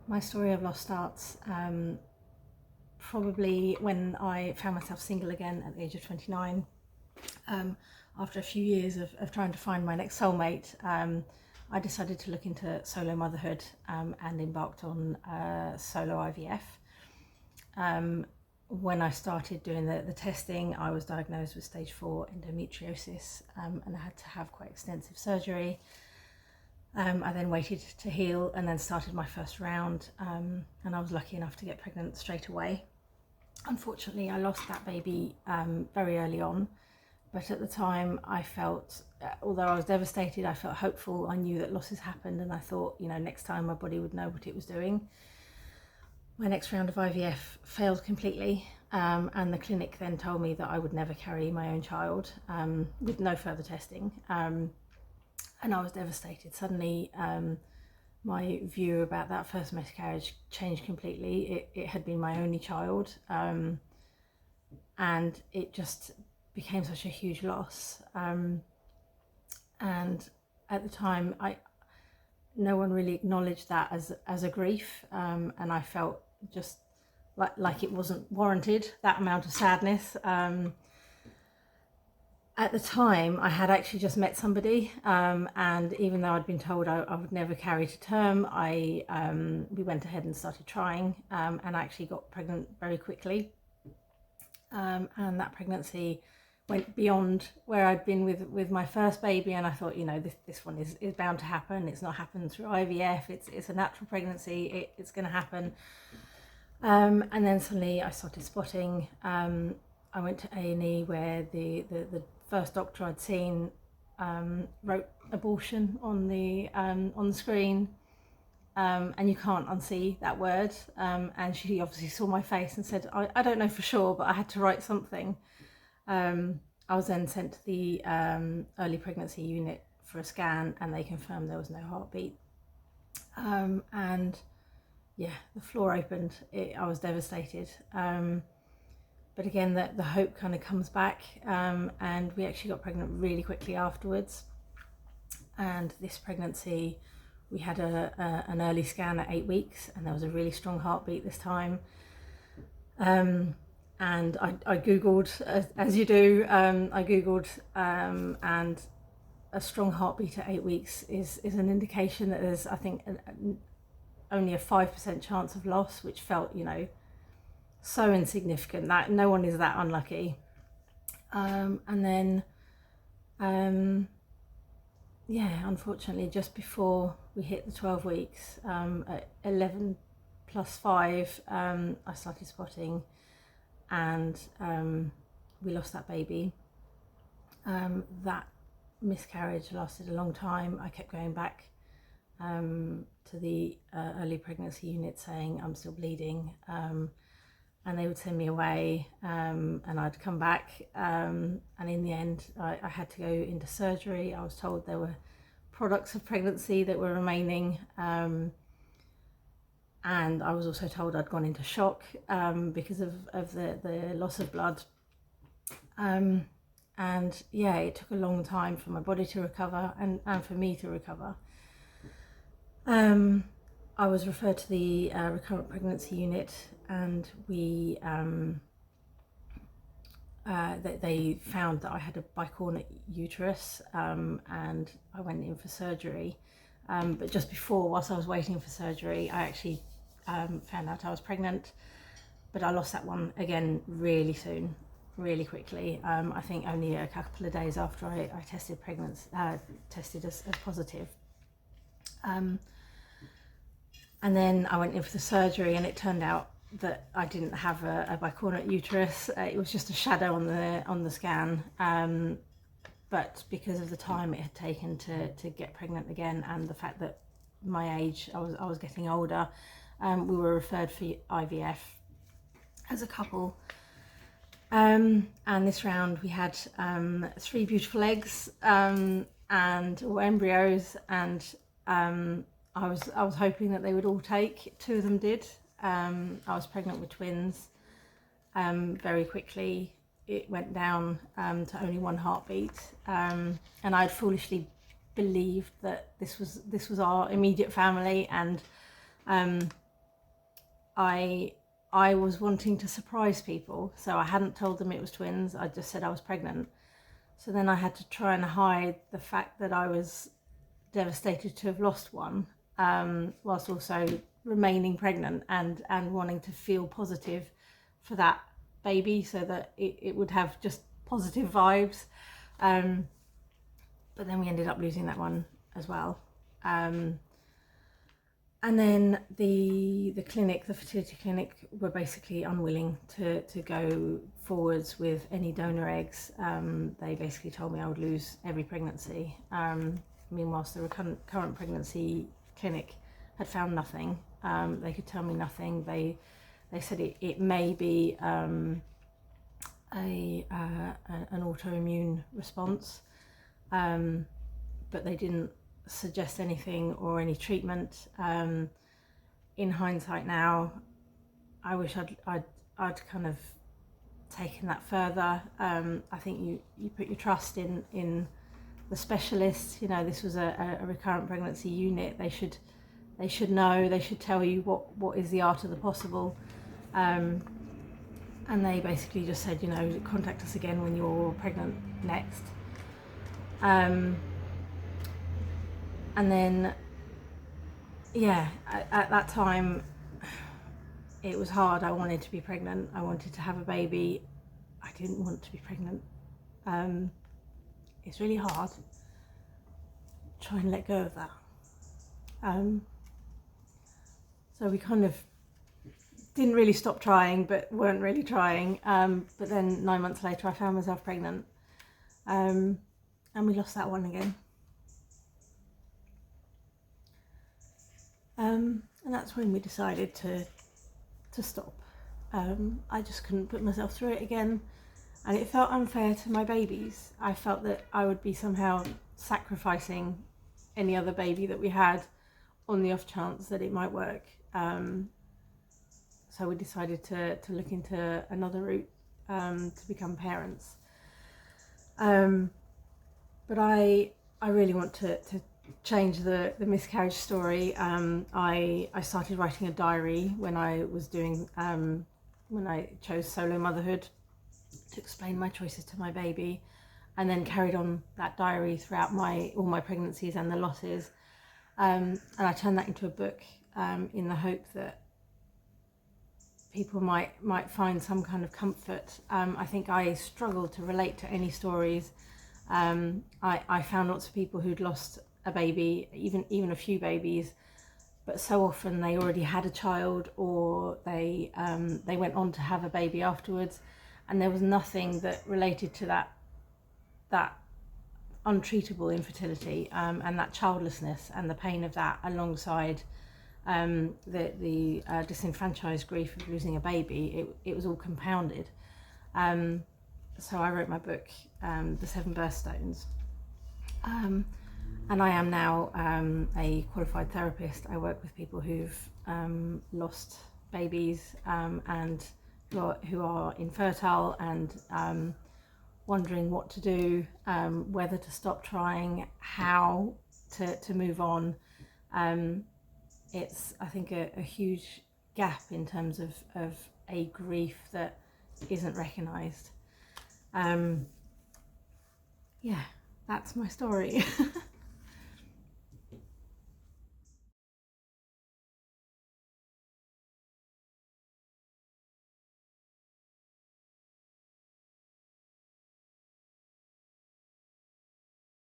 My story of loss starts probably when I found myself single again at the age of 29. After a few years of trying to find my next soulmate, I decided to look into solo motherhood and embarked on solo IVF. When I started doing the testing, I was diagnosed with stage 4 endometriosis, and I had to have quite extensive surgery. I then waited to heal and then started my first round, and I was lucky enough to get pregnant straight away. Unfortunately, I lost that baby very early on, but at the time I felt, although I was devastated, I felt hopeful. I knew that losses happened, and I thought, next time my body would know what it was doing. My next round of IVF failed completely, and the clinic then told me that I would never carry my own child with no further testing. And I was devastated. Suddenly, my view about that first miscarriage changed completely. It had been my only child, and it just became such a huge loss. And at the time, no one really acknowledged that as a grief, and I felt just like it wasn't warranted, that amount of sadness. At the time, I had actually just met somebody, and even though I'd been told I would never carry to term, we went ahead and started trying, and I actually got pregnant very quickly. And that pregnancy went beyond where I'd been with my first baby, and I thought, this one is bound to happen. It's not happened through IVF. It's a natural pregnancy. It's going to happen. And then suddenly I started spotting. I went to A&E where the first doctor I'd seen wrote abortion on the screen, and you can't unsee that word. And she obviously saw my face and said, I don't know for sure, but I had to write something. I was then sent to the early pregnancy unit for a scan, and they confirmed there was no heartbeat. And yeah, the floor opened. I was devastated. But again, the hope kind of comes back, and we actually got pregnant really quickly afterwards. And this pregnancy, we had an early scan at 8 weeks, and there was a really strong heartbeat this time. And I Googled, as you do, and a strong heartbeat at 8 weeks is an indication that there's, I think, only a 5% chance of loss, which felt, so insignificant that no one is that unlucky. And then, unfortunately, just before we hit the 12 weeks, at 11 plus 5, I started spotting, and we lost that baby. That miscarriage lasted a long time. I kept going back to the early pregnancy unit saying I'm still bleeding, and they would send me away, and I'd come back, and in the end I had to go into surgery. I was told there were products of pregnancy that were remaining, and I was also told I'd gone into shock because of the loss of blood. And yeah, it took a long time for my body to recover and for me to recover. I was referred to the recurrent pregnancy unit, and they found that I had a bicornuate uterus, and I went in for surgery. But just before, whilst I was waiting for surgery, I actually found out I was pregnant, but I lost that one again really soon, really quickly. I think only a couple of days after I tested as positive. And then I went in for the surgery, and it turned out that I didn't have a bicornuate uterus. It was just a shadow on the scan. But because of the time it had taken to get pregnant again, and the fact that my age, I was getting older, we were referred for IVF as a couple. And this round we had 3 beautiful eggs, or embryos, and I was hoping that they would all take. 2 of them did. I was pregnant with twins. Very quickly it went down to only 1 heartbeat, and I'd foolishly believed that this was our immediate family, and I was wanting to surprise people, so I hadn't told them it was twins. I just said I was pregnant. So then I had to try and hide the fact that I was devastated to have lost one, whilst also remaining pregnant and wanting to feel positive for that baby, so that it would have just positive vibes. But then we ended up losing that one as well. And then the clinic, the fertility clinic, were basically unwilling to go forwards with any donor eggs. They basically told me I would lose every pregnancy. Meanwhile, the recurrent pregnancy clinic had found nothing. They could tell me nothing. They said it may be an autoimmune response, but they didn't suggest anything or any treatment. In hindsight now, I wish I'd kind of taken that further. I think you put your trust in the specialists. You know, this was a recurrent pregnancy unit. They should know. They should tell you what is the art of the possible. And they basically just said, you know, contact us again when you're pregnant next. And then, yeah, at that time, it was hard. I wanted to be pregnant. I wanted to have a baby. I didn't want to be pregnant. It's really hard. Try and let go of that. So we kind of didn't really stop trying, but weren't really trying. But then 9 months later, I found myself pregnant. And we lost that one again. And that's when we decided to stop. I just couldn't put myself through it again, and it felt unfair to my babies. I felt that I would be somehow sacrificing any other baby that we had on the off chance that it might work. So we decided to look into another route to become parents. But I really want to change the miscarriage story. I started writing a diary when I was doing when I chose solo motherhood, to explain my choices to my baby, and then carried on that diary throughout all my pregnancies and the losses. And I turned that into a book in the hope that people might find some kind of comfort. I think I struggled to relate to any stories. I found lots of people who'd lost a baby, even a few babies, but so often they already had a child, or they went on to have a baby afterwards, and there was nothing that related to that untreatable infertility and that childlessness and the pain of that, alongside the disenfranchised grief of losing a baby. It was all compounded. So I wrote my book, The 7 Birthstones. And I am now a qualified therapist. I work with people who've lost babies and who are infertile and wondering what to do, whether to stop trying, how to move on. It's, I think, a huge gap in terms of a grief that isn't recognised. Yeah, that's my story.